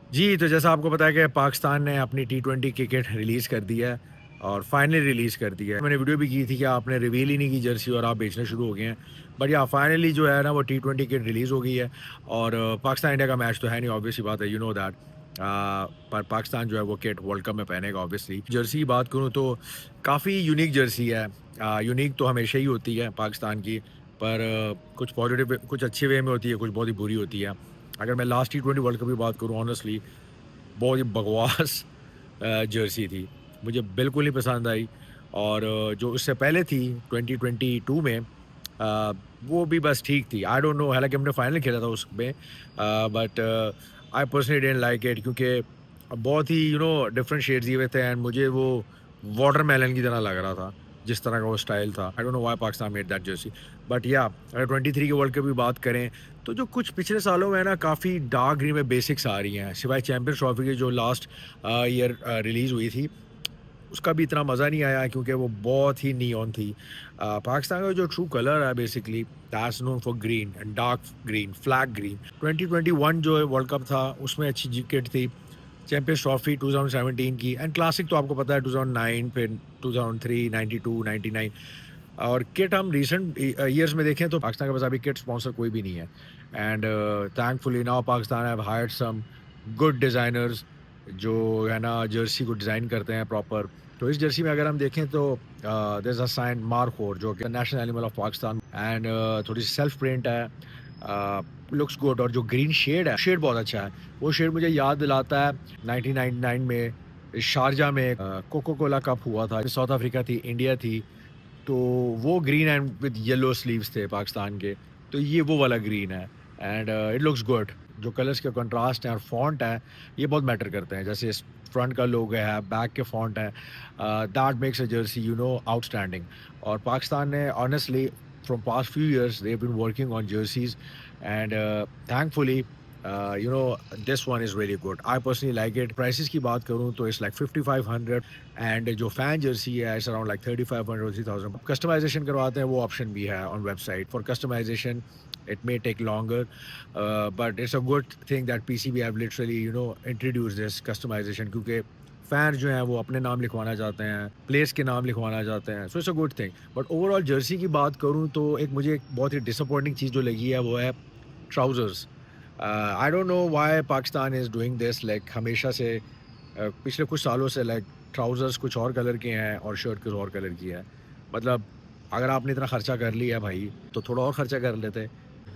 जी, तो जैसा आपको पता है कि पाकिस्तान ने अपनी टी20 क्रिकेट रिलीज़ कर दी है और फाइनली रिलीज़ कर दी है। मैंने वीडियो भी की थी कि आपने रिवील ही नहीं की जर्सी और आप बेचना शुरू हो गए हैं। बट या फाइनली जो है ना वो टी20 क्रिकेट रिलीज़ हो गई है और पाकिस्तान इंडिया का मैच तो है नहीं, ऑब्वियस सी बात है, यू नो दैट। पर पाकिस्तान जो है वो किट वर्ल्ड कप में पहनेगा ऑब्वियसली। जर्सी की बात करूँ तो काफ़ी यूनिक जर्सी है। यूनिक तो हमेशा ही होती है पाकिस्तान की, पर कुछ पॉजिटिव कुछ अच्छे वे में होती है, कुछ बहुत ही बुरी होती है। अगर मैं लास्ट टी20 वर्ल्ड कप की बात करूँ ऑनेस्टली, बहुत ही बकवास जर्सी थी। मुझे बिल्कुल नहीं पसंद आई और जो उससे पहले थी 2022 में वो भी बस ठीक थी। आई डोंट नो, हालाँकि हमने फाइनल खेला था उसमें, but I personally didn't like it क्योंकि बहुत ही डिफरेंट शेड्स दिए हुए थे एंड मुझे वो वाटरमेलन की तरह लग रहा था, जिस तरह का वो स्टाइल था। आई don't know why Pakistan made that Jersey. But या अगर 23 के वर्ल्ड कप की बात करें तो जो कुछ पिछले सालों में ना काफ़ी डार्क ग्रीन में बेसिक्स आ रही हैं, सिवाय चैंपियंस ट्रॉफी की जो लास्ट ईयर रिलीज़ हुई थी, उसका भी इतना मज़ा नहीं आया क्योंकि वो बहुत ही नियॉन थी। पाकिस्तान का जो ट्रू कलर है basically that's known for green and dark green, flag green. 2021 जो है वर्ल्ड कप था उसमें अच्छी किट थी। चैंपियंस ट्रॉफी 2017 की एंड क्लासिक तो आपको पता है 2009, फिर 2003, 92, 99 और किट हम रीसेंट ईयर्स में देखें तो पाकिस्तान के पास अभी किट स्पॉन्सर कोई भी नहीं है। And thankfully now Pakistan have hired some good designers जो है ना जर्सी को डिज़ाइन करते हैं प्रॉपर। तो इस जर्सी में अगर हम देखें तो there is a sign markhor जो कि national animal of Pakistan and थोड़ी सी सेल्फ प्रिंट है, लुक्स गुड और जो ग्रीन शेड है, शेड बहुत अच्छा है। वो शेड मुझे याद दिलाता है 1999 में शारजाह में कोको कोला कप हुआ था, साउथ अफ्रीका थी, इंडिया थी, तो वो green and with yellow sleeves थे पाकिस्तान के, तो ये वो वाला ग्रीन है एंड इट लुक्स गुड। जो कलर्स के कंट्रास्ट हैं और फॉन्ट है, ये बहुत मैटर करते हैं। जैसे इस फ्रंट का लोगो है, बैक के फॉन्ट है, that makes a jersey outstanding. और पाकिस्तान ने honestly from past few years they have been working on jerseys and thankfully this one is really good. I personally like it. Prices की बात करूँ तो इट्स लाइक 5500 एंड जो fan jersey है it's around like 3500 3000। Customization करवाते हैं वो option भी है on website for customization. It may take longer but it's a good thing that PCB have literally introduce this customization क्योंकि फैन जो हैं वो अपने नाम लिखवाना चाहते हैं, प्लेयर्स के नाम लिखवाना चाहते हैं, so it's a good thing. But overall Jersey की बात करूँ तो एक मुझे एक बहुत ही डिसअपॉइंटिंग चीज़ जो लगी है वो है trousers. I don't know why Pakistan is doing this, like हमेशा से पिछले कुछ सालों से लाइक ट्राउज़र्स कुछ और कलर के हैं और शर्ट कुछ और कलर की है। मतलब अगर आपने इतना खर्चा कर लिया है भाई, तो थोड़ा और खर्चा कर लेते।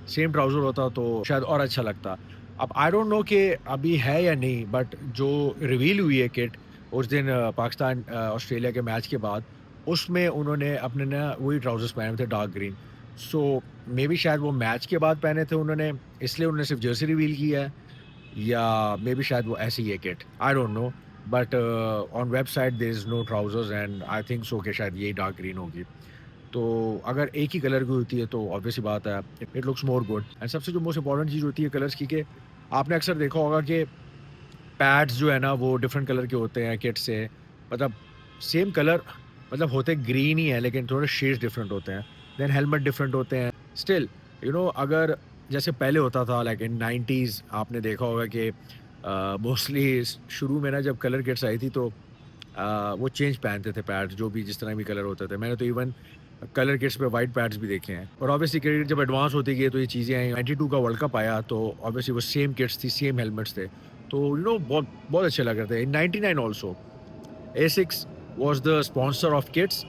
सेम ट्राउज़र होता तो शायद और अच्छा लगता। अब आई डोंट नो कि अभी है या नहीं, बट जो रिवील हुई है किट उस दिन पाकिस्तान ऑस्ट्रेलिया के मैच के बाद, उसमें उन्होंने अपने ना वही ट्राउज़र्स पहने थे डार्क ग्रीन। सो मेबी शायद वो मैच के बाद पहने थे उन्होंने, इसलिए उन्होंने सिर्फ़ जर्सी रिवील की है। या मे बी शायद वो ऐसे ही है kit, I don't know. But on website there is no trousers and I think so कि शायद यही डार्क ग्रीन होगी। तो अगर एक ही कलर की होती है तो ऑब्वियस सी बात है it looks more good. And सबसे जो मोस्ट इम्पोर्टेंट चीज़ होती है कलर्स की कि आपने अक्सर देखा होगा कि पैड्स जो है ना वो डिफरेंट कलर के होते हैं किट से। मतलब सेम कलर, मतलब होते ग्रीन ही है लेकिन थोड़े शेड्स डिफरेंट होते हैं। देन हेलमेट डिफरेंट होते हैं। स्टिल अगर जैसे पहले होता था लाइक इन 90s आपने देखा होगा कि मोस्टली शुरू में ना जब कलर किट्स आई थी तो वो चेंज पहनते थे पैड्स, जो भी जिस तरह भी कलर होते थे। मैंने तो इवन कलर किट्स पे व्हाइट पैड्स भी देखे हैं। और ऑब्वियसली क्रिकेट जब एडवांस होती गई तो ये चीज़ें आई। 92 का वर्ल्ड कप आया तो ऑब्वियसली वो सेम किट्स थी, सेम हेलमेट्स थे। तो बहुत बहुत अच्छे लग रहे थे। इन 99 आल्सो एसिक्स was the sponsor of kits.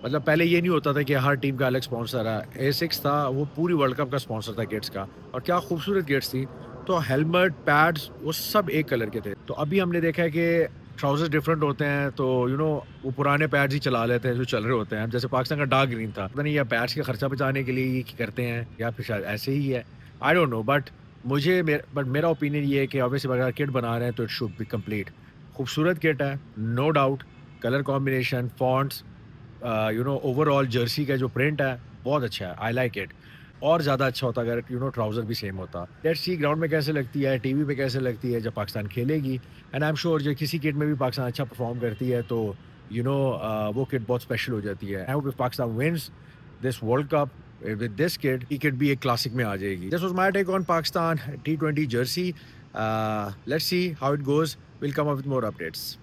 मतलब पहले ये नहीं होता था कि हर टीम का अलग स्पॉन्सर है। एसिक्स था, वो पूरी वर्ल्ड कप का स्पॉन्सर था किट्स का और क्या खूबसूरत किट्स थी। तो हेलमेट, पैड्स वो सब एक कलर के थे। तो अभी हमने देखा है कि ट्राउज़र्स डिफरेंट होते हैं तो वो पुराने पैड्स ही चला लेते हैं जो चल रहे होते हैं। अब जैसे पाकिस्तान का डार्क ग्रीन था। पता नहीं या पैड्स का खर्चा बचाने के लिए ये करते हैं या फिर शायद ऐसे ही है। आई डोंट नो, बट मेरा ओपिनियन ये है कि ऑब्वियसली अगर किट बना रहे हैं तो इट शुड बी कंप्लीट। खूबसूरत किट है, no doubt. Colour combination, fonts, overall jersey का जो प्रिंट है, बहुत अच्छा है, आई लाइक इट। और ज़्यादा अच्छा होता अगर ट्राउज़र भी सेम होता। लेट्स सी ग्राउंड में कैसे लगती है, टीवी पे कैसे लगती है जब पाकिस्तान खेलेगी। एंड आई एम श्योर जो किसी किट में भी पाकिस्तान अच्छा परफ़ॉर्म करती है तो वो किट बहुत स्पेशल हो जाती है। I hope if Pakistan wins this World Cup with this kit, ये किट भी एक क्लासिक में आ जाएगी। This was my take on Pakistan टी20 jersey. Let's see how it goes. We'll come up with more updates.